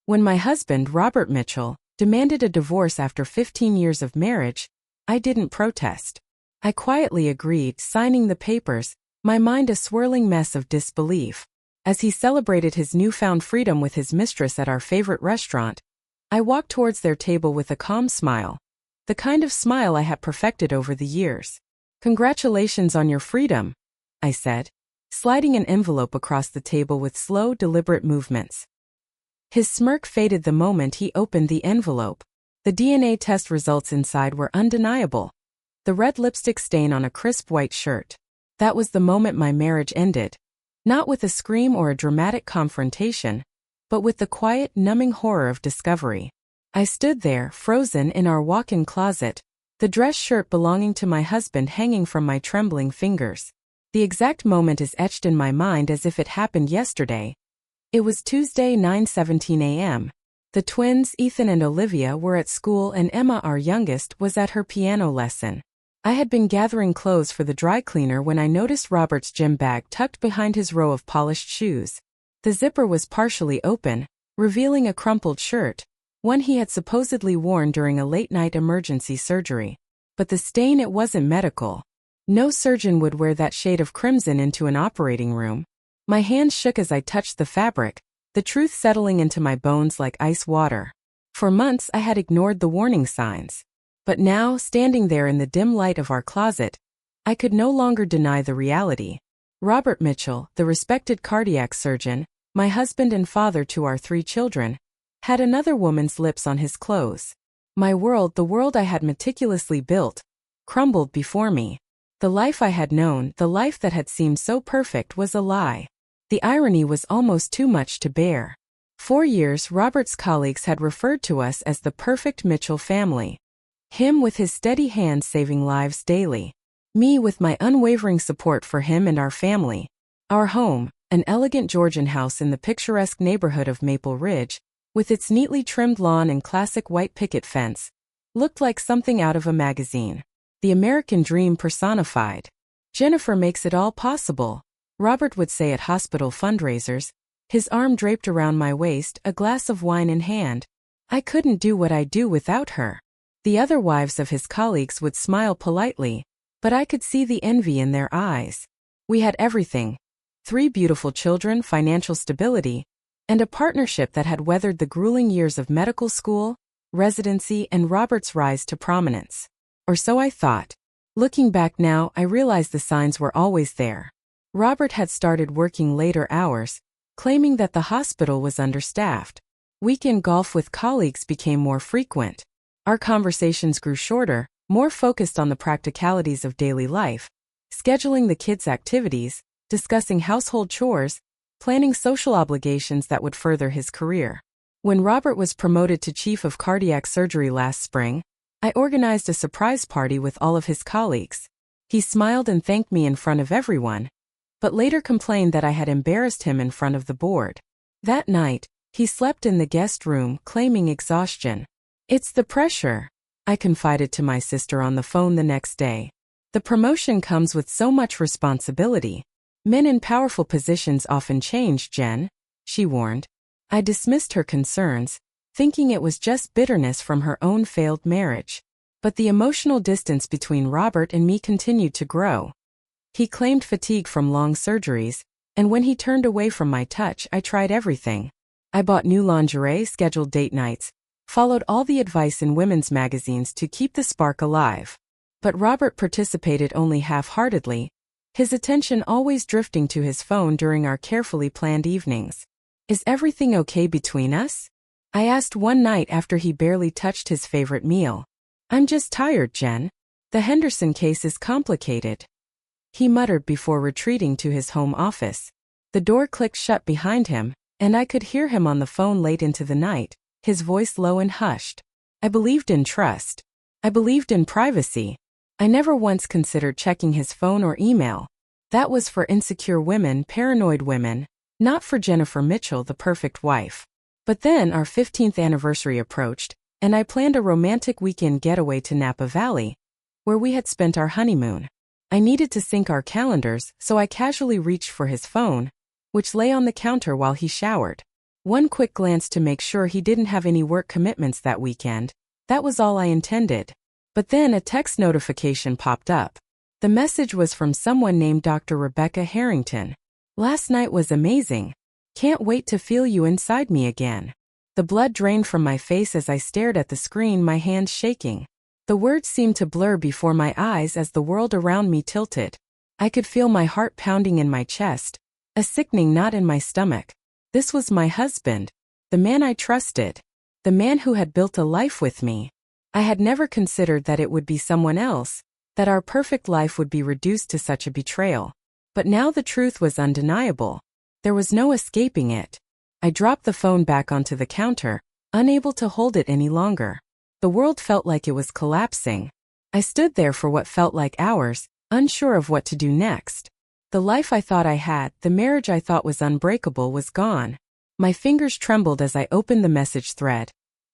When my husband, Robert Mitchell, demanded a divorce after 15 years of marriage, I didn't protest. I quietly agreed, signing the papers, my mind a swirling mess of disbelief. As he celebrated his newfound freedom with his mistress at our favorite restaurant, I walked towards their table with a calm smile, the kind of smile I had perfected over the years. "Congratulations on your freedom," I said, sliding an envelope across the table with slow, deliberate movements. His smirk faded the moment he opened the envelope. The DNA test results inside were undeniable. The red lipstick stain on a crisp white shirt. That was the moment my marriage ended. Not with a scream or a dramatic confrontation, but with the quiet, numbing horror of discovery. I stood there, frozen in our walk-in closet, the dress shirt belonging to my husband hanging from my trembling fingers. The exact moment is etched in my mind as if it happened yesterday. It was Tuesday, 9:17 a.m. The twins, Ethan and Olivia, were at school and Emma, our youngest, was at her piano lesson. I had been gathering clothes for the dry cleaner when I noticed Robert's gym bag tucked behind his row of polished shoes. The zipper was partially open, revealing a crumpled shirt, one he had supposedly worn during a late-night emergency surgery. But the stain, it wasn't medical. No surgeon would wear that shade of crimson into an operating room. My hands shook as I touched the fabric, the truth settling into my bones like ice water. For months I had ignored the warning signs. But now, standing there in the dim light of our closet, I could no longer deny the reality. Robert Mitchell, the respected cardiac surgeon, my husband and father to our 3 children, had another woman's lips on his clothes. My world, the world I had meticulously built, crumbled before me. The life I had known, the life that had seemed so perfect, was a lie. The irony was almost too much to bear. For years, Robert's colleagues had referred to us as the perfect Mitchell family. Him with his steady hand saving lives daily. Me with my unwavering support for him and our family. Our home, an elegant Georgian house in the picturesque neighborhood of Maple Ridge, with its neatly trimmed lawn and classic white picket fence, looked like something out of a magazine. The American dream personified. "Jennifer makes it all possible," Robert would say at hospital fundraisers, his arm draped around my waist, a glass of wine in hand. I couldn't do what I do without her. The other wives of his colleagues would smile politely, but I could see the envy in their eyes. We had everything. 3 beautiful children, financial stability, and a partnership that had weathered the grueling years of medical school, residency, and Robert's rise to prominence. Or so I thought. Looking back now, I realized the signs were always there. Robert had started working later hours, claiming that the hospital was understaffed. Weekend golf with colleagues became more frequent. Our conversations grew shorter, more focused on the practicalities of daily life, scheduling the kids' activities, discussing household chores, planning social obligations that would further his career. When Robert was promoted to chief of cardiac surgery last spring, I organized a surprise party with all of his colleagues. He smiled and thanked me in front of everyone, but later complained that I had embarrassed him in front of the board. That night, he slept in the guest room, claiming exhaustion. "It's the pressure," I confided to my sister on the phone the next day. "The promotion comes with so much responsibility. Men in powerful positions often change, Jen," she warned. I dismissed her concerns, thinking it was just bitterness from her own failed marriage. But the emotional distance between Robert and me continued to grow. He claimed fatigue from long surgeries, and when he turned away from my touch, I tried everything. I bought new lingerie, scheduled date nights, followed all the advice in women's magazines to keep the spark alive. But Robert participated only half-heartedly, his attention always drifting to his phone during our carefully planned evenings. "Is everything okay between us?" I asked one night after he barely touched his favorite meal. "I'm just tired, Jen. The Henderson case is complicated," he muttered before retreating to his home office. The door clicked shut behind him, and I could hear him on the phone late into the night, his voice low and hushed. I believed in trust. I believed in privacy. I never once considered checking his phone or email. That was for insecure women, paranoid women, not for Jennifer Mitchell, the perfect wife. But then our 15th anniversary approached, and I planned a romantic weekend getaway to Napa Valley, where we had spent our honeymoon. I needed to sync our calendars, so I casually reached for his phone, which lay on the counter while he showered. One quick glance to make sure he didn't have any work commitments that weekend. That was all I intended. But then a text notification popped up. The message was from someone named Dr. Rebecca Harrington. "Last night was amazing. Can't wait to feel you inside me again." The blood drained from my face as I stared at the screen, my hands shaking. The words seemed to blur before my eyes as the world around me tilted. I could feel my heart pounding in my chest, a sickening knot in my stomach. This was my husband, the man I trusted, the man who had built a life with me. I had never considered that it would be someone else, that our perfect life would be reduced to such a betrayal. But now the truth was undeniable. There was no escaping it. I dropped the phone back onto the counter, unable to hold it any longer. The world felt like it was collapsing. I stood there for what felt like hours, unsure of what to do next. The life I thought I had, the marriage I thought was unbreakable, was gone. My fingers trembled as I opened the message thread.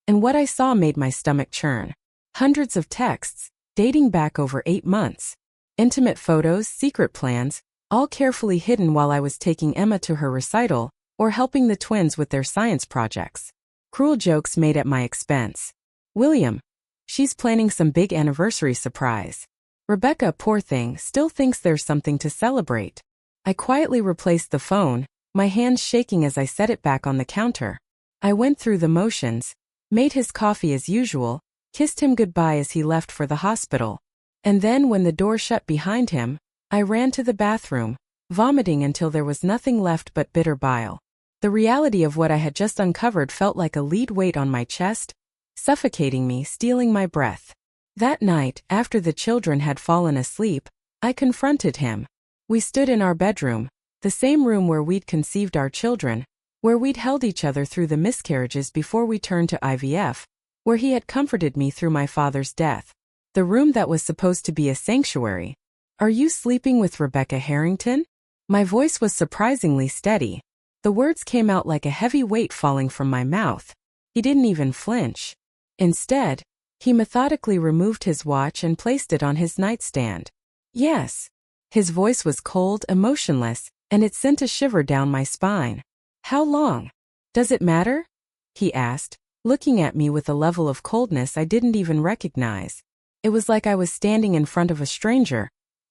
And what I saw made my stomach churn. Hundreds of texts, dating back over 8 months. Intimate photos, secret plans, all carefully hidden while I was taking Emma to her recital, or helping the twins with their science projects. Cruel jokes made at my expense. "William, she's planning some big anniversary surprise. Rebecca, poor thing, still thinks there's something to celebrate." I quietly replaced the phone, my hands shaking as I set it back on the counter. I went through the motions, made his coffee as usual, kissed him goodbye as he left for the hospital. And then when the door shut behind him, I ran to the bathroom, vomiting until there was nothing left but bitter bile. The reality of what I had just uncovered felt like a lead weight on my chest, suffocating me, stealing my breath. That night, after the children had fallen asleep, I confronted him. We stood in our bedroom, the same room where we'd conceived our children, where we'd held each other through the miscarriages before we turned to IVF, where he had comforted me through my father's death. The room that was supposed to be a sanctuary. "Are you sleeping with Rebecca Harrington?" My voice was surprisingly steady. The words came out like a heavy weight falling from my mouth. He didn't even flinch. Instead, he methodically removed his watch and placed it on his nightstand. "Yes." His voice was cold, emotionless, and it sent a shiver down my spine. "How long? Does it matter?" he asked, looking at me with a level of coldness I didn't even recognize. It was like I was standing in front of a stranger,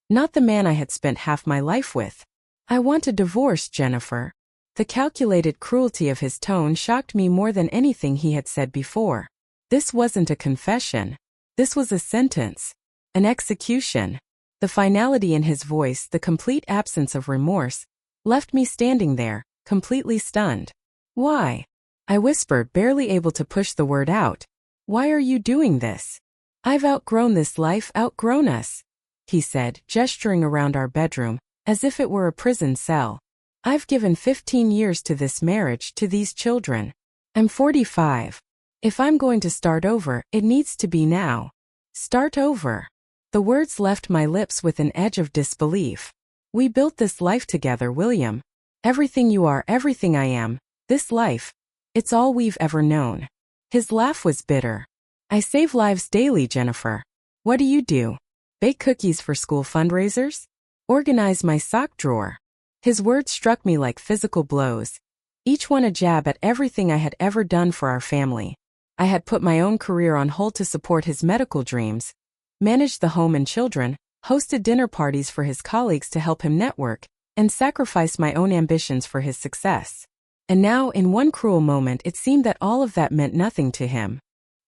not the man I had spent half my life with. "I want a divorce, Jennifer." The calculated cruelty of his tone shocked me more than anything he had said before. This wasn't a confession. This was a sentence. An execution. The finality in his voice, the complete absence of remorse, left me standing there, completely stunned. "Why?" I whispered, barely able to push the word out. "Why are you doing this?" "I've outgrown this life, outgrown us," he said, gesturing around our bedroom, as if it were a prison cell. "I've given 15 years to this marriage, to these children. I'm 45. If I'm going to start over, it needs to be now." Start over. The words left my lips with an edge of disbelief. "We built this life together, William. Everything you are, everything I am, this life, it's all we've ever known." His laugh was bitter. "I save lives daily, Jennifer. What do you do? Bake cookies for school fundraisers? Organize my sock drawer?" His words struck me like physical blows, each one a jab at everything I had ever done for our family. I had put my own career on hold to support his medical dreams, managed the home and children, hosted dinner parties for his colleagues to help him network, and sacrificed my own ambitions for his success. And now, in one cruel moment, it seemed that all of that meant nothing to him.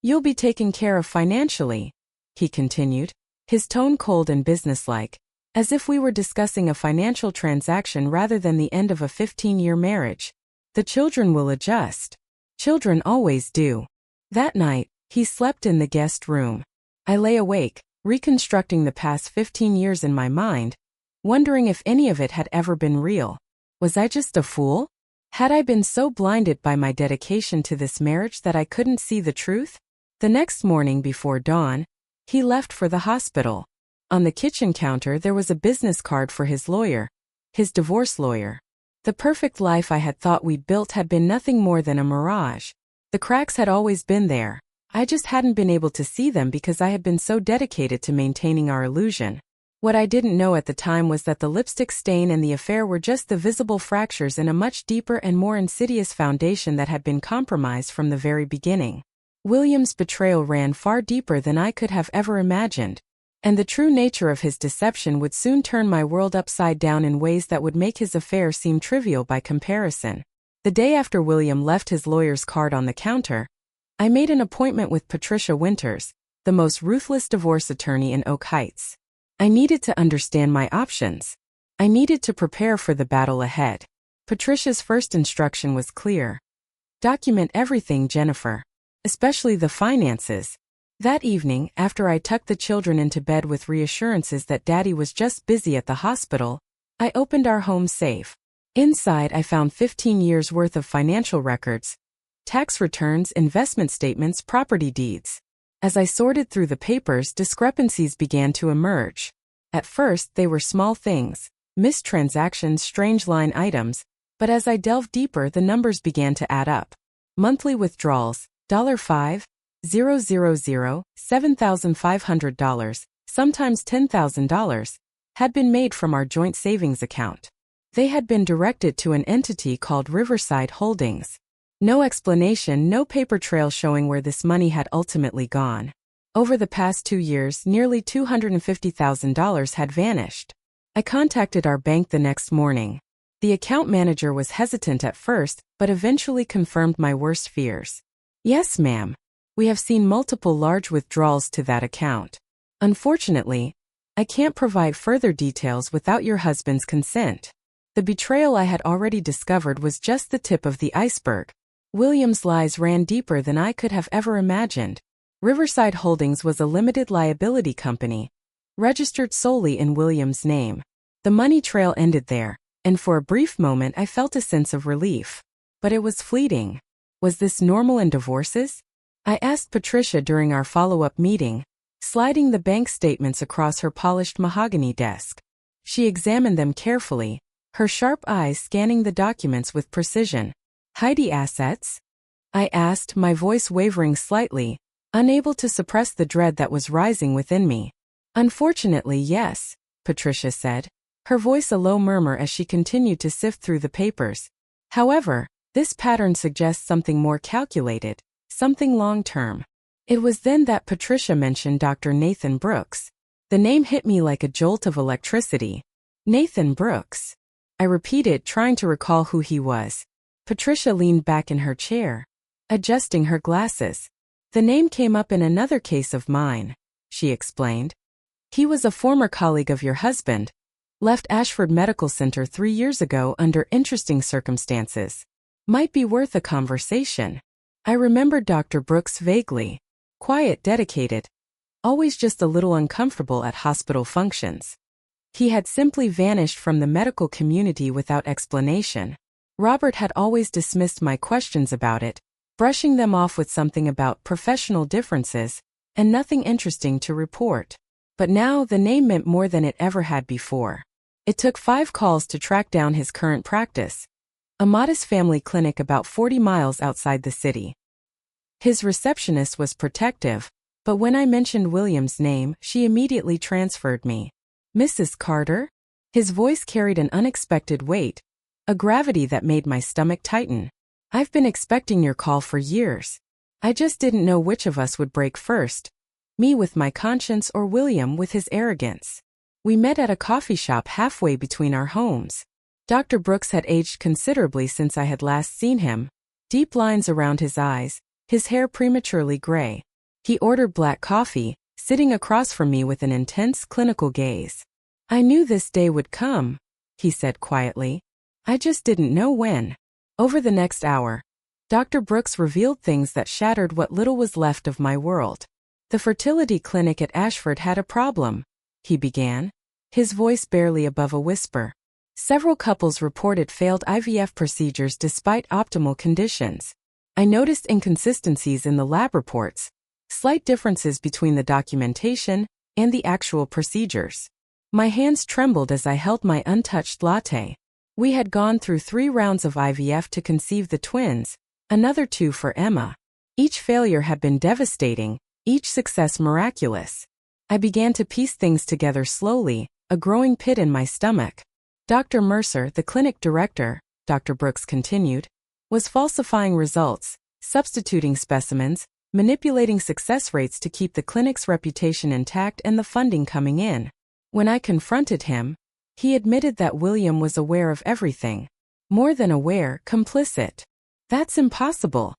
"You'll be taken care of financially," he continued, his tone cold and businesslike, as if we were discussing a financial transaction rather than the end of a 15-year marriage. "The children will adjust. Children always do." That night, he slept in the guest room. I lay awake, reconstructing the past 15 years in my mind, wondering if any of it had ever been real. Was I just a fool? Had I been so blinded by my dedication to this marriage that I couldn't see the truth? The next morning before dawn, he left for the hospital. On the kitchen counter there was a business card for his lawyer, his divorce lawyer. The perfect life I had thought we'd built had been nothing more than a mirage. The cracks had always been there. I just hadn't been able to see them because I had been so dedicated to maintaining our illusion. What I didn't know at the time was that the lipstick stain and the affair were just the visible fractures in a much deeper and more insidious foundation that had been compromised from the very beginning. William's betrayal ran far deeper than I could have ever imagined, and the true nature of his deception would soon turn my world upside down in ways that would make his affair seem trivial by comparison. The day after William left his lawyer's card on the counter, I made an appointment with Patricia Winters, the most ruthless divorce attorney in Oak Heights. I needed to understand my options. I needed to prepare for the battle ahead. Patricia's first instruction was clear. Document everything, Jennifer. Especially the finances. That evening, after I tucked the children into bed with reassurances that Daddy was just busy at the hospital, I opened our home safe. Inside, I found 15 years' worth of financial records, tax returns, investment statements, property deeds. As I sorted through the papers, discrepancies began to emerge. At first, they were small things, missed transactions, strange line items, but as I delved deeper, the numbers began to add up. Monthly withdrawals, $5,000, $7,500, sometimes $10,000, had been made from our joint savings account. They had been directed to an entity called Riverside Holdings. No explanation, no paper trail showing where this money had ultimately gone. Over the past 2 years, nearly $250,000 had vanished. I contacted our bank the next morning. The account manager was hesitant at first, but eventually confirmed my worst fears. Yes, ma'am. We have seen multiple large withdrawals to that account. Unfortunately, I can't provide further details without your husband's consent. The betrayal I had already discovered was just the tip of the iceberg. William's lies ran deeper than I could have ever imagined. Riverside Holdings was a limited liability company, registered solely in William's name. The money trail ended there, and for a brief moment I felt a sense of relief. But it was fleeting. Was this normal in divorces? I asked Patricia during our follow-up meeting, sliding the bank statements across her polished mahogany desk. She examined them carefully, her sharp eyes scanning the documents with precision. Heidi assets? I asked, my voice wavering slightly, unable to suppress the dread that was rising within me. Unfortunately, yes, Patricia said, her voice a low murmur as she continued to sift through the papers. However, this pattern suggests something more calculated, something long-term. It was then that Patricia mentioned Dr. Nathan Brooks. The name hit me like a jolt of electricity. Nathan Brooks. I repeated, trying to recall who he was. Patricia leaned back in her chair, adjusting her glasses. The name came up in another case of mine, she explained. He was a former colleague of your husband, left Ashford Medical Center 3 years ago under interesting circumstances. Might be worth a conversation. I remembered Dr. Brooks vaguely. Quiet, dedicated, always just a little uncomfortable at hospital functions. He had simply vanished from the medical community without explanation. Robert had always dismissed my questions about it, brushing them off with something about professional differences, and nothing interesting to report. But now the name meant more than it ever had before. It took 5 calls to track down his current practice, a modest family clinic about 40 miles outside the city. His receptionist was protective, but when I mentioned William's name, she immediately transferred me. Mrs. Carter? His voice carried an unexpected weight, a gravity that made my stomach tighten. I've been expecting your call for years. I just didn't know which of us would break first, me with my conscience or William with his arrogance. We met at a coffee shop halfway between our homes. Dr. Brooks had aged considerably since I had last seen him, deep lines around his eyes, his hair prematurely gray. He ordered black coffee, sitting across from me with an intense clinical gaze. I knew this day would come, he said quietly. I just didn't know when. Over the next hour, Dr. Brooks revealed things that shattered what little was left of my world. The fertility clinic at Ashford had a problem, he began, his voice barely above a whisper. Several couples reported failed IVF procedures despite optimal conditions. I noticed inconsistencies in the lab reports, slight differences between the documentation and the actual procedures. My hands trembled as I held my untouched latte. We had gone through 3 rounds of IVF to conceive the twins, another 2 for Emma. Each failure had been devastating, each success miraculous. I began to piece things together slowly, a growing pit in my stomach. Dr. Mercer, the clinic director, Dr. Brooks continued, was falsifying results, substituting specimens, manipulating success rates to keep the clinic's reputation intact and the funding coming in. When I confronted him, he admitted that William was aware of everything. More than aware, complicit. That's impossible.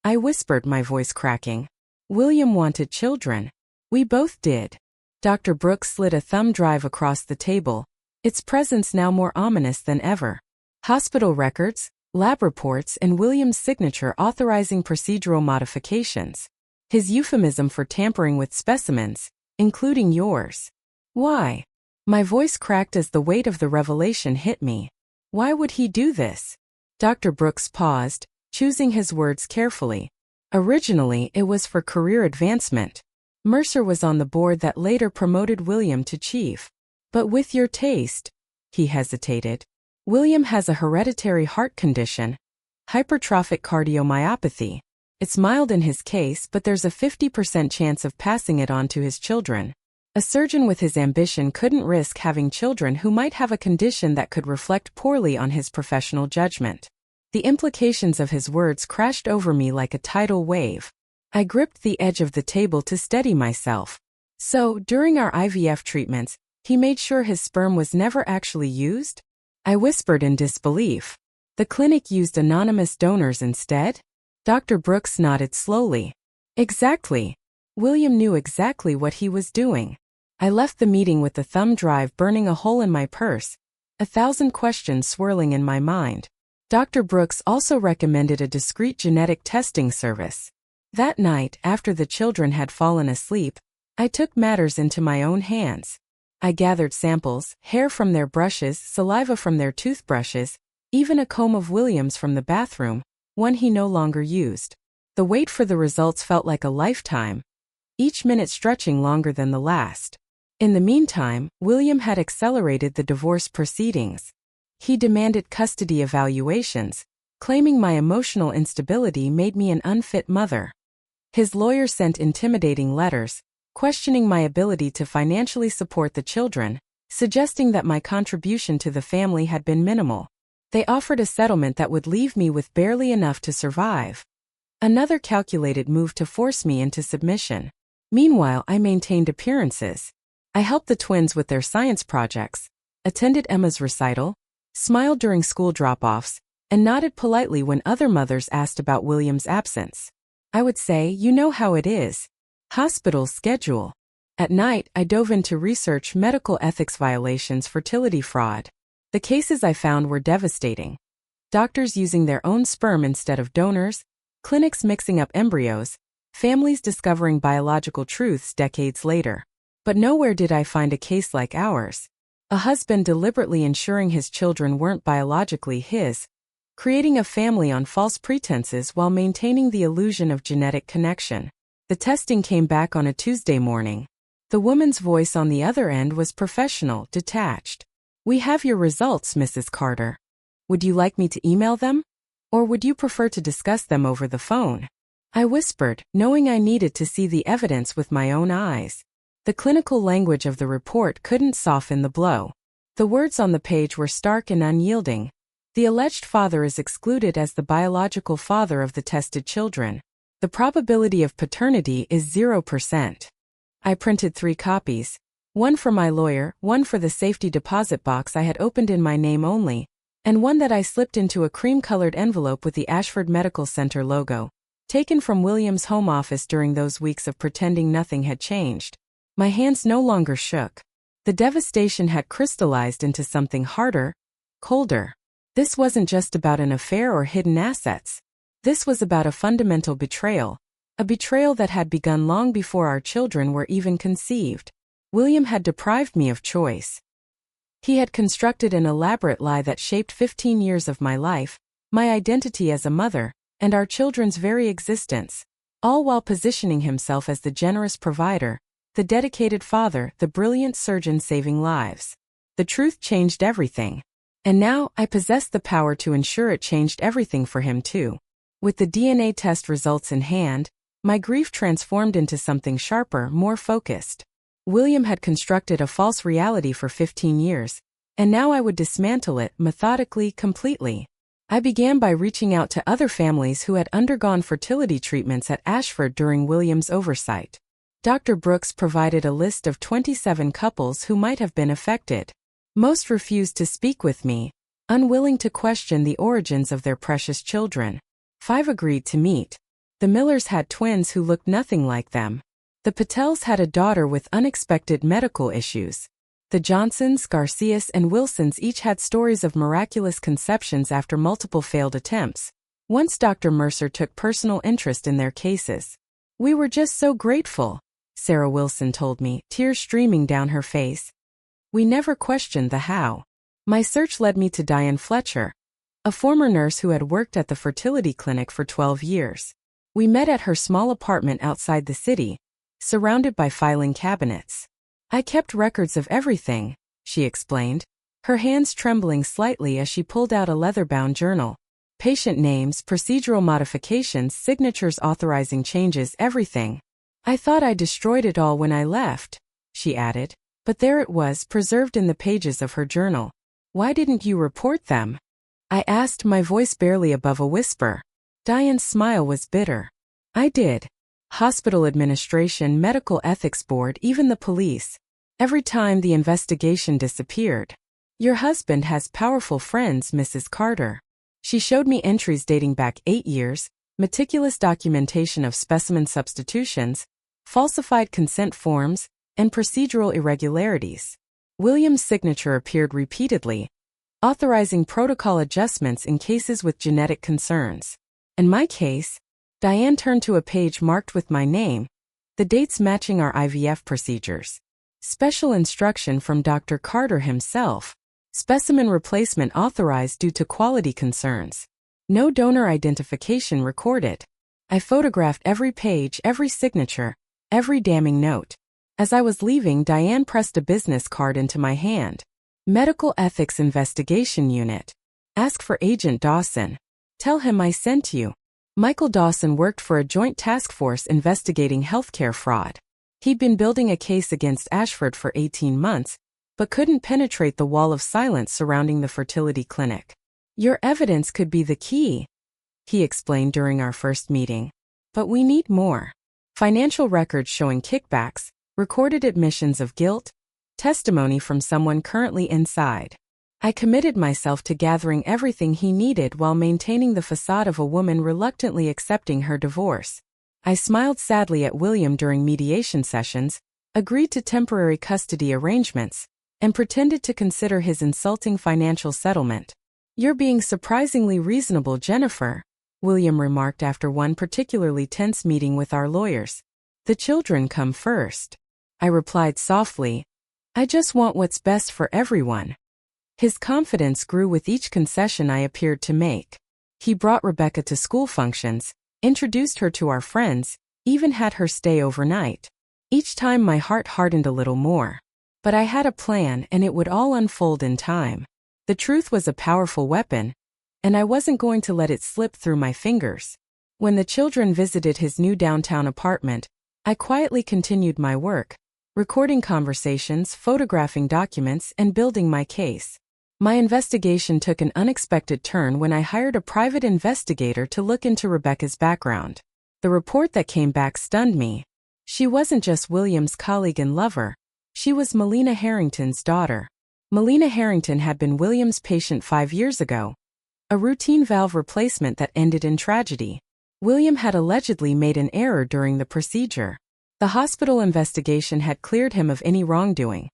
I whispered, my voice cracking. William wanted children. We both did. Dr. Brooks slid a thumb drive across the table, its presence now more ominous than ever. Hospital records, lab reports, and William's signature authorizing procedural modifications. His euphemism for tampering with specimens, including yours. Why? My voice cracked as the weight of the revelation hit me. Why would he do this? Dr. Brooks paused, choosing his words carefully. Originally, it was for career advancement. Mercer was on the board that later promoted William to chief. But with your taste, he hesitated. William has a hereditary heart condition, hypertrophic cardiomyopathy. It's mild in his case, but there's a 50% chance of passing it on to his children. A surgeon with his ambition couldn't risk having children who might have a condition that could reflect poorly on his professional judgment. The implications of his words crashed over me like a tidal wave. I gripped the edge of the table to steady myself. So, during our IVF treatments, he made sure his sperm was never actually used? I whispered in disbelief. The clinic used anonymous donors instead? Dr. Brooks nodded slowly. Exactly. William knew exactly what he was doing. I left the meeting with the thumb drive burning a hole in my purse, 1,000 questions swirling in my mind. Dr. Brooks also recommended a discreet genetic testing service. That night, after the children had fallen asleep, I took matters into my own hands. I gathered samples, hair from their brushes, saliva from their toothbrushes, even a comb of William's from the bathroom, one he no longer used. The wait for the results felt like a lifetime, each minute stretching longer than the last. In the meantime, William had accelerated the divorce proceedings. He demanded custody evaluations, claiming my emotional instability made me an unfit mother. His lawyer sent intimidating letters, questioning my ability to financially support the children, suggesting that my contribution to the family had been minimal. They offered a settlement that would leave me with barely enough to survive. Another calculated move to force me into submission. Meanwhile, I maintained appearances. I helped the twins with their science projects, attended Emma's recital, smiled during school drop-offs, and nodded politely when other mothers asked about William's absence. I would say, you know how it is. Hospital schedule. At night, I dove into research medical ethics violations, fertility fraud. The cases I found were devastating. Doctors using their own sperm instead of donors, clinics mixing up embryos, families discovering biological truths decades later. But nowhere did I find a case like ours. A husband deliberately ensuring his children weren't biologically his, creating a family on false pretenses while maintaining the illusion of genetic connection. The testing came back on a Tuesday morning. The woman's voice on the other end was professional, detached. We have your results, Mrs. Carter. Would you like me to email them? Or would you prefer to discuss them over the phone? I whispered, knowing I needed to see the evidence with my own eyes. The clinical language of the report couldn't soften the blow. The words on the page were stark and unyielding. The alleged father is excluded as the biological father of the tested children. The probability of paternity is 0%. I printed 3 copies. One for my lawyer, one for the safety deposit box I had opened in my name only, and one that I slipped into a cream-colored envelope with the Ashford Medical Center logo, taken from William's home office during those weeks of pretending nothing had changed. My hands no longer shook. The devastation had crystallized into something harder, colder. This wasn't just about an affair or hidden assets. This was about a fundamental betrayal, a betrayal that had begun long before our children were even conceived. William had deprived me of choice. He had constructed an elaborate lie that shaped 15 years of my life, my identity as a mother, and our children's very existence, all while positioning himself as the generous provider, the dedicated father, the brilliant surgeon saving lives. The truth changed everything. And now, I possessed the power to ensure it changed everything for him too. With the DNA test results in hand, my grief transformed into something sharper, more focused. William had constructed a false reality for 15 years, and now I would dismantle it methodically, completely. I began by reaching out to other families who had undergone fertility treatments at Ashford during William's oversight. Dr. Brooks provided a list of 27 couples who might have been affected. Most refused to speak with me, unwilling to question the origins of their precious children. 5 agreed to meet. The Millers had twins who looked nothing like them. The Patels had a daughter with unexpected medical issues. The Johnsons, Garcias, and Wilsons each had stories of miraculous conceptions after multiple failed attempts. Once Dr. Mercer took personal interest in their cases. "We were just so grateful," Sarah Wilson told me, tears streaming down her face. "We never questioned the how." My search led me to Diane Fletcher, a former nurse who had worked at the fertility clinic for 12 years. We met at her small apartment outside the city, surrounded by filing cabinets. "I kept records of everything," she explained, her hands trembling slightly as she pulled out a leather-bound journal. "Patient names, procedural modifications, signatures authorizing changes, everything. I thought I destroyed it all when I left," she added, but there it was, preserved in the pages of her journal. "Why didn't you report them?" I asked, my voice barely above a whisper. Diane's smile was bitter. "I did. Hospital administration, medical ethics board, even the police. Every time the investigation disappeared. Your husband has powerful friends, Mrs. Carter." She showed me entries dating back 8 years, meticulous documentation of specimen substitutions, falsified consent forms, and procedural irregularities. William's signature appeared repeatedly, authorizing protocol adjustments in cases with genetic concerns. In my case, Diane turned to a page marked with my name, the dates matching our IVF procedures. Special instruction from Dr. Carter himself. Specimen replacement authorized due to quality concerns. No donor identification recorded. I photographed every page, every signature, every damning note. As I was leaving, Diane pressed a business card into my hand. Medical Ethics Investigation Unit. Ask for Agent Dawson. Tell him I sent you. Michael Dawson worked for a joint task force investigating healthcare fraud. He'd been building a case against Ashford for 18 months, but couldn't penetrate the wall of silence surrounding the fertility clinic. "Your evidence could be the key," he explained during our first meeting. "But we need more. Financial records showing kickbacks, recorded admissions of guilt, testimony from someone currently inside." I committed myself to gathering everything he needed while maintaining the facade of a woman reluctantly accepting her divorce. I smiled sadly at William during mediation sessions, agreed to temporary custody arrangements, and pretended to consider his insulting financial settlement. "You're being surprisingly reasonable, Jennifer," William remarked after one particularly tense meeting with our lawyers. "The children come first." I replied softly, "I just want what's best for everyone." His confidence grew with each concession I appeared to make. He brought Rebecca to school functions, introduced her to our friends, even had her stay overnight. Each time my heart hardened a little more. But I had a plan, and it would all unfold in time. The truth was a powerful weapon, and I wasn't going to let it slip through my fingers. When the children visited his new downtown apartment, I quietly continued my work, recording conversations, photographing documents, and building my case. My investigation took an unexpected turn when I hired a private investigator to look into Rebecca's background. The report that came back stunned me. She wasn't just William's colleague and lover. She was Melina Harrington's daughter. Melina Harrington had been William's patient 5 years ago. A routine valve replacement that ended in tragedy. William had allegedly made an error during the procedure. The hospital investigation had cleared him of any wrongdoing,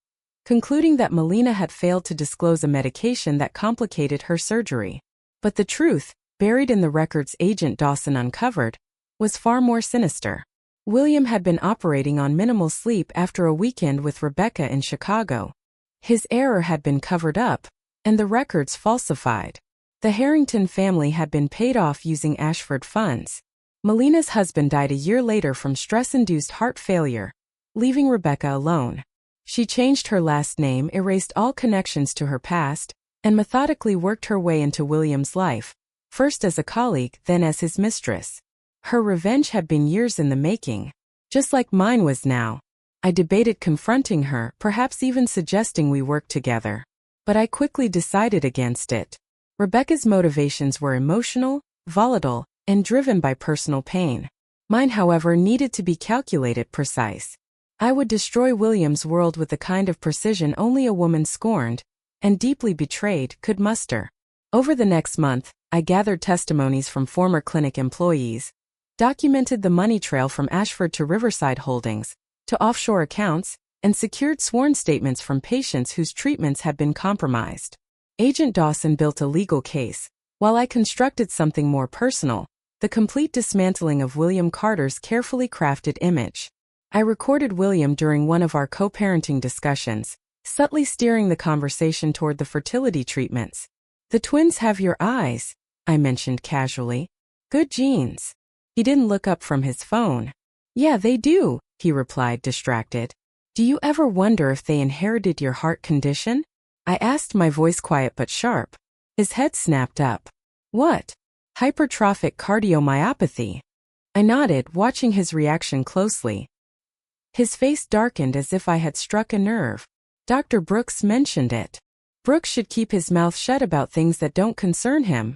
concluding that Melina had failed to disclose a medication that complicated her surgery. But the truth, buried in the records Agent Dawson uncovered, was far more sinister. William had been operating on minimal sleep after a weekend with Rebecca in Chicago. His error had been covered up, and the records falsified. The Harrington family had been paid off using Ashford funds. Melina's husband died a year later from stress-induced heart failure, leaving Rebecca alone. She changed her last name, erased all connections to her past, and methodically worked her way into William's life, first as a colleague, then as his mistress. Her revenge had been years in the making, just like mine was now. I debated confronting her, perhaps even suggesting we work together. But I quickly decided against it. Rebecca's motivations were emotional, volatile, and driven by personal pain. Mine, however, needed to be calculated, precise. I would destroy William's world with the kind of precision only a woman scorned and deeply betrayed could muster. Over the next month, I gathered testimonies from former clinic employees, documented the money trail from Ashford to Riverside Holdings, to offshore accounts, and secured sworn statements from patients whose treatments had been compromised. Agent Dawson built a legal case, while I constructed something more personal, the complete dismantling of William Carter's carefully crafted image. I recorded William during one of our co-parenting discussions, subtly steering the conversation toward the fertility treatments. "The twins have your eyes," I mentioned casually. "Good genes." He didn't look up from his phone. "Yeah, they do," he replied, distracted. "Do you ever wonder if they inherited your heart condition?" I asked, my voice quiet but sharp. His head snapped up. "What?" "Hypertrophic cardiomyopathy." I nodded, watching his reaction closely. His face darkened as if I had struck a nerve. "Dr. Brooks mentioned it." "Brooks should keep his mouth shut about things that don't concern him,"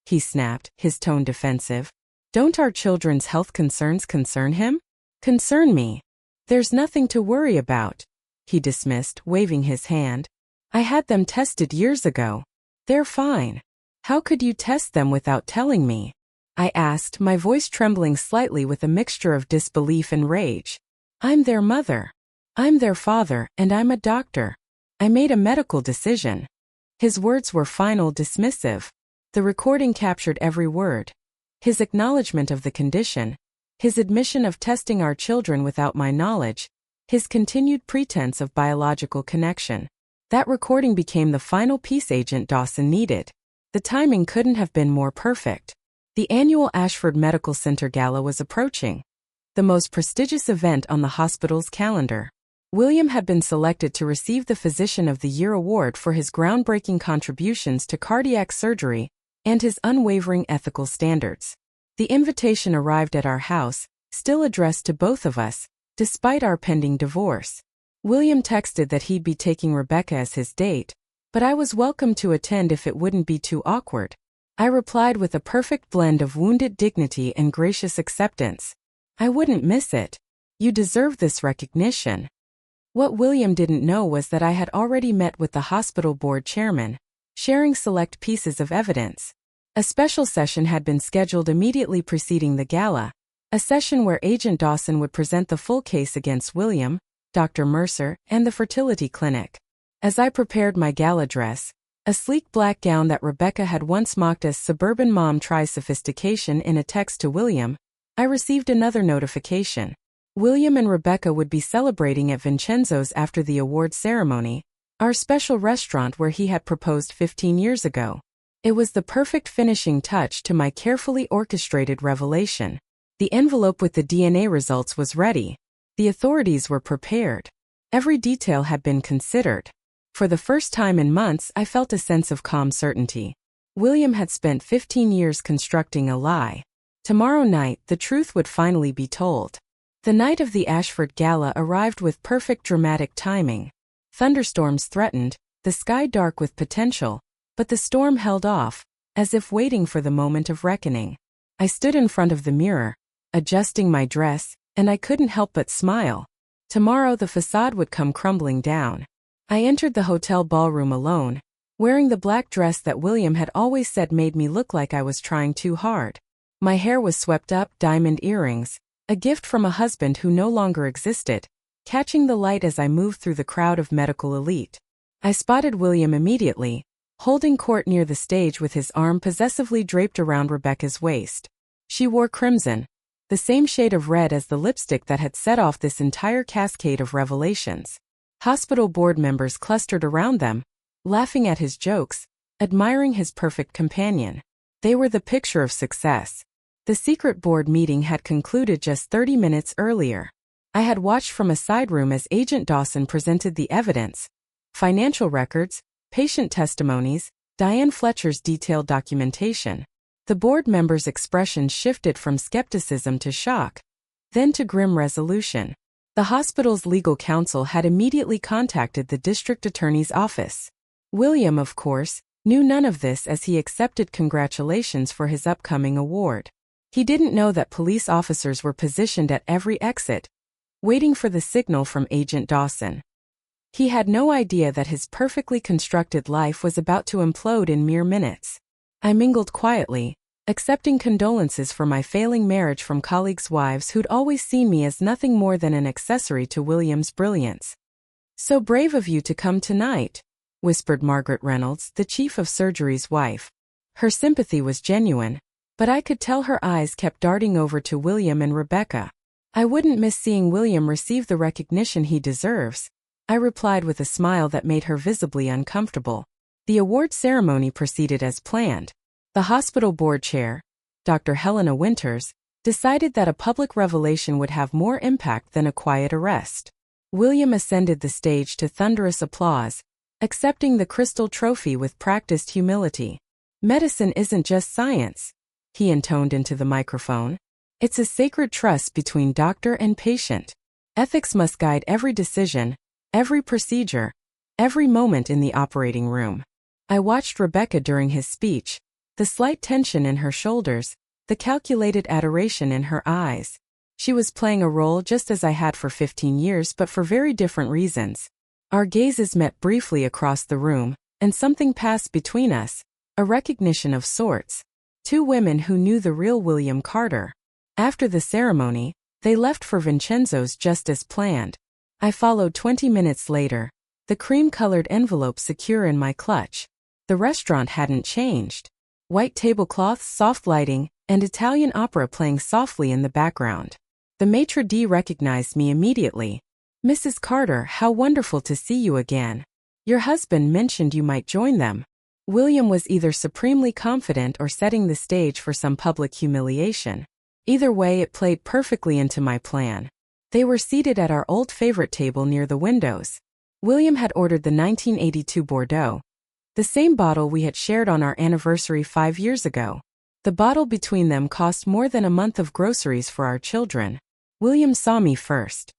he snapped, his tone defensive. "Don't our children's health concerns concern him?" "Concern me. There's nothing to worry about," he dismissed, waving his hand. "I had them tested years ago. They're fine." "How could you test them without telling me?" I asked, my voice trembling slightly with a mixture of disbelief and rage. "I'm their mother. I'm their father, and I'm a doctor. I made a medical decision." His words were final, dismissive. The recording captured every word. His acknowledgement of the condition, his admission of testing our children without my knowledge, his continued pretense of biological connection. That recording became the final piece Agent Dawson needed. The timing couldn't have been more perfect. The annual Ashford Medical Center Gala was approaching, the most prestigious event on the hospital's calendar. William had been selected to receive the Physician of the Year award for his groundbreaking contributions to cardiac surgery and his unwavering ethical standards. The invitation arrived at our house, still addressed to both of us, despite our pending divorce. William texted that he'd be taking Rebecca as his date, but I was welcome to attend if it wouldn't be too awkward. I replied with a perfect blend of wounded dignity and gracious acceptance. "I wouldn't miss it. You deserve this recognition." What William didn't know was that I had already met with the hospital board chairman, sharing select pieces of evidence. A special session had been scheduled immediately preceding the gala, a session where Agent Dawson would present the full case against William, Dr. Mercer, and the fertility clinic. As I prepared my gala dress, a sleek black gown that Rebecca had once mocked as "suburban mom tries sophistication" in a text to William, I received another notification. William and Rebecca would be celebrating at Vincenzo's after the award ceremony, our special restaurant where he had proposed 15 years ago. It was the perfect finishing touch to my carefully orchestrated revelation. The envelope with the DNA results was ready. The authorities were prepared. Every detail had been considered. For the first time in months, I felt a sense of calm certainty. William had spent 15 years constructing a lie. Tomorrow night, the truth would finally be told. The night of the Ashford Gala arrived with perfect dramatic timing. Thunderstorms threatened, the sky dark with potential, but the storm held off, as if waiting for the moment of reckoning. I stood in front of the mirror, adjusting my dress, and I couldn't help but smile. Tomorrow the facade would come crumbling down. I entered the hotel ballroom alone, wearing the black dress that William had always said made me look like I was trying too hard. My hair was swept up, diamond earrings, a gift from a husband who no longer existed, catching the light as I moved through the crowd of medical elite. I spotted William immediately, holding court near the stage with his arm possessively draped around Rebecca's waist. She wore crimson, the same shade of red as the lipstick that had set off this entire cascade of revelations. Hospital board members clustered around them, laughing at his jokes, admiring his perfect companion. They were the picture of success. The secret board meeting had concluded just 30 minutes earlier. I had watched from a side room as Agent Dawson presented the evidence: financial records, patient testimonies, Diane Fletcher's detailed documentation. The board members' expressions shifted from skepticism to shock, then to grim resolution. The hospital's legal counsel had immediately contacted the district attorney's office. William, of course, knew none of this as he accepted congratulations for his upcoming award. He didn't know that police officers were positioned at every exit, waiting for the signal from Agent Dawson. He had no idea that his perfectly constructed life was about to implode in mere minutes. I mingled quietly, accepting condolences for my failing marriage from colleagues' wives who'd always seen me as nothing more than an accessory to William's brilliance. "So brave of you to come tonight," whispered Margaret Reynolds, the chief of surgery's wife. Her sympathy was genuine, but I could tell her eyes kept darting over to William and Rebecca. "I wouldn't miss seeing William receive the recognition he deserves," I replied with a smile that made her visibly uncomfortable. The award ceremony proceeded as planned. The hospital board chair, Dr. Helena Winters, decided that a public revelation would have more impact than a quiet arrest. William ascended the stage to thunderous applause, accepting the crystal trophy with practiced humility. "Medicine isn't just science," he intoned into the microphone. "It's a sacred trust between doctor and patient. Ethics must guide every decision, every procedure, every moment in the operating room." I watched Rebecca during his speech, the slight tension in her shoulders, the calculated adoration in her eyes. She was playing a role just as I had for 15 years, but for very different reasons. Our gazes met briefly across the room, and something passed between us, a recognition of sorts. Two women who knew the real William Carter. After the ceremony, they left for Vincenzo's just as planned. I followed 20 minutes later, the cream-colored envelope secure in my clutch. The restaurant hadn't changed. White tablecloths, soft lighting, and Italian opera playing softly in the background. The maitre d' recognized me immediately. "Mrs. Carter, how wonderful to see you again. Your husband mentioned you might join them." William was either supremely confident or setting the stage for some public humiliation. Either way, it played perfectly into my plan. They were seated at our old favorite table near the windows. William had ordered the 1982 Bordeaux, the same bottle we had shared on our anniversary 5 years ago. The bottle between them cost more than a month of groceries for our children. William saw me first.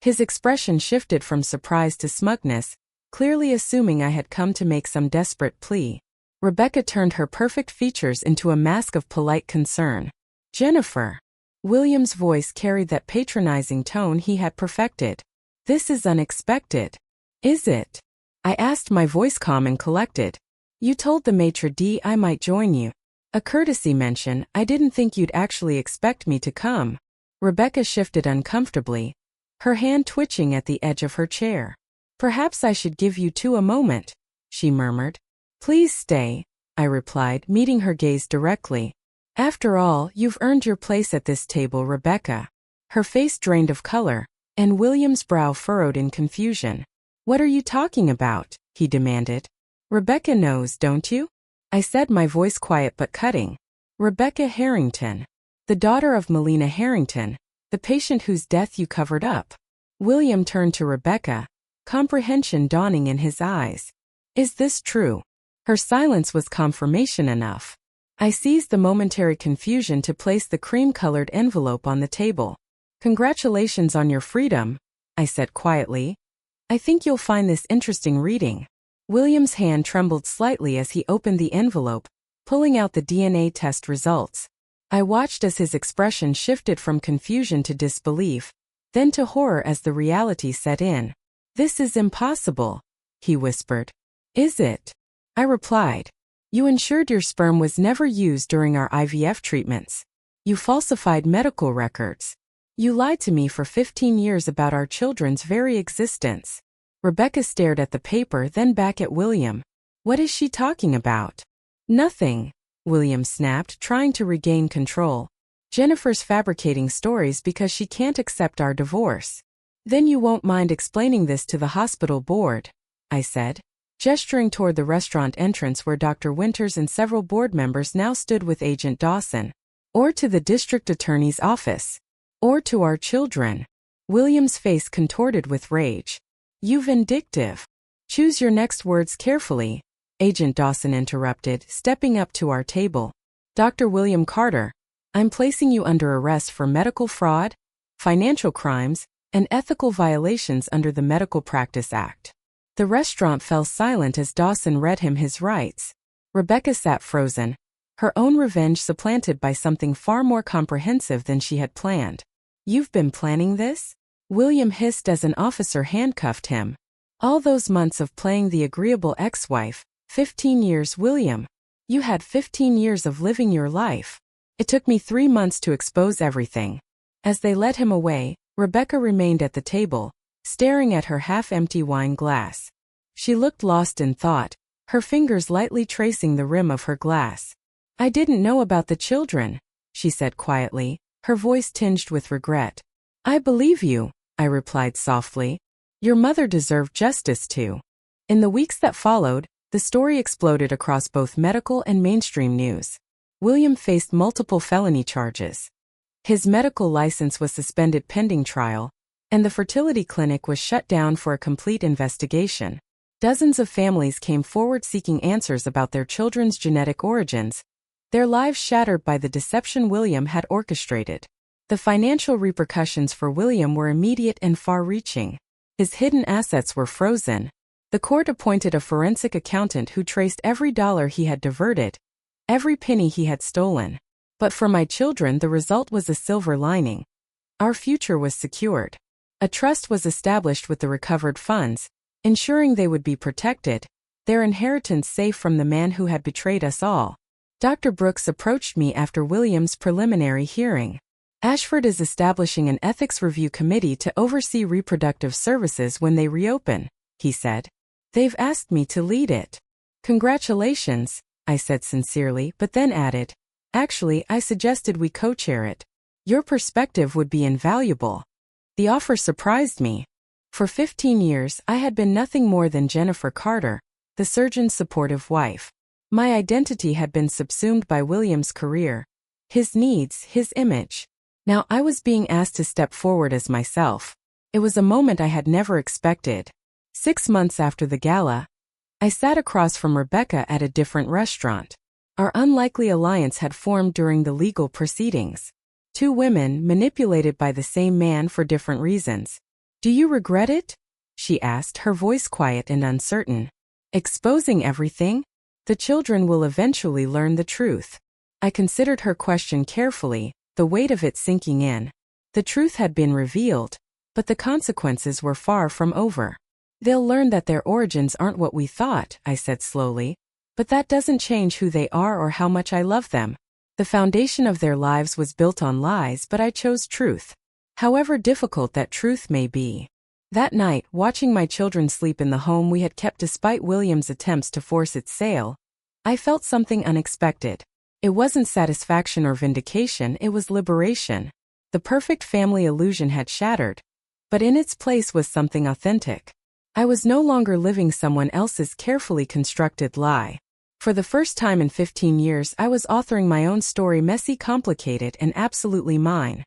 His expression shifted from surprise to smugness, clearly assuming I had come to make some desperate plea. Rebecca turned her perfect features into a mask of polite concern. "Jennifer." William's voice carried that patronizing tone he had perfected. "This is unexpected." "Is it?" I asked, my voice calm and collected. "You told the maitre d' I might join you. A courtesy mention. I didn't think you'd actually expect me to come." Rebecca shifted uncomfortably, her hand twitching at the edge of her chair. "Perhaps I should give you two a moment," she murmured. "Please stay," I replied, meeting her gaze directly. "After all, you've earned your place at this table, Rebecca." Her face drained of color, and William's brow furrowed in confusion. "What are you talking about?" he demanded. "Rebecca knows, don't you?" I said, my voice quiet but cutting. "Rebecca Harrington. The daughter of Melina Harrington, the patient whose death you covered up." William turned to Rebecca, comprehension dawning in his eyes. "Is this true?" Her silence was confirmation enough. I seized the momentary confusion to place the cream-colored envelope on the table. "Congratulations on your freedom," I said quietly. "I think you'll find this interesting reading." William's hand trembled slightly as he opened the envelope, pulling out the DNA test results. I watched as his expression shifted from confusion to disbelief, then to horror as the reality set in. "This is impossible," he whispered. "Is it?" I replied. "You ensured your sperm was never used during our IVF treatments. You falsified medical records. You lied to me for 15 years about our children's very existence." Rebecca stared at the paper, then back at William. "What is she talking about?" "Nothing," William snapped, trying to regain control. "Jennifer's fabricating stories because she can't accept our divorce." "Then you won't mind explaining this to the hospital board," I said, gesturing toward the restaurant entrance where Dr. Winters and several board members now stood with Agent Dawson. "Or to the district attorney's office. Or to our children." William's face contorted with rage. "You vindictive." "Choose your next words carefully," Agent Dawson interrupted, stepping up to our table. "Dr. William Carter, I'm placing you under arrest for medical fraud, financial crimes, and ethical violations under the Medical Practice Act. The restaurant fell silent as Dawson read him his rights. Rebecca sat frozen, her own revenge supplanted by something far more comprehensive than she had planned. "You've been planning this?" William hissed as an officer handcuffed him. "All those months of playing the agreeable ex-wife, 15 years, William. You had 15 years of living your life. It took me 3 months to expose everything." As they led him away, Rebecca remained at the table, staring at her half-empty wine glass. She looked lost in thought, her fingers lightly tracing the rim of her glass. "I didn't know about the children," she said quietly, her voice tinged with regret. "I believe you," I replied softly. "Your mother deserved justice too." In the weeks that followed, the story exploded across both medical and mainstream news. William faced multiple felony charges. His medical license was suspended pending trial, and the fertility clinic was shut down for a complete investigation. Dozens of families came forward seeking answers about their children's genetic origins, their lives shattered by the deception William had orchestrated. The financial repercussions for William were immediate and far-reaching. His hidden assets were frozen. The court appointed a forensic accountant who traced every dollar he had diverted, every penny he had stolen. But for my children, the result was a silver lining. Our future was secured. A trust was established with the recovered funds, ensuring they would be protected, their inheritance safe from the man who had betrayed us all. Dr. Brooks approached me after William's preliminary hearing. "Ashford is establishing an ethics review committee to oversee reproductive services when they reopen," he said. "They've asked me to lead it." "Congratulations," I said sincerely, but then added, "Actually, I suggested we co-chair it. Your perspective would be invaluable." The offer surprised me. For 15 years, I had been nothing more than Jennifer Carter, the surgeon's supportive wife. My identity had been subsumed by William's career, his needs, his image. Now I was being asked to step forward as myself. It was a moment I had never expected. 6 months after the gala, I sat across from Rebecca at a different restaurant. Our unlikely alliance had formed during the legal proceedings. Two women manipulated by the same man for different reasons. "Do you regret it?" she asked, her voice quiet and uncertain. "Exposing everything? The children will eventually learn the truth." I considered her question carefully, the weight of it sinking in. The truth had been revealed, but the consequences were far from over. "They'll learn that their origins aren't what we thought," I said slowly. "But that doesn't change who they are or how much I love them. The foundation of their lives was built on lies, but I chose truth. However difficult that truth may be." That night, watching my children sleep in the home we had kept despite William's attempts to force its sale, I felt something unexpected. It wasn't satisfaction or vindication, it was liberation. The perfect family illusion had shattered, but in its place was something authentic. I was no longer living someone else's carefully constructed lie. For the first time in 15 years, I was authoring my own story, messy, complicated, and absolutely mine.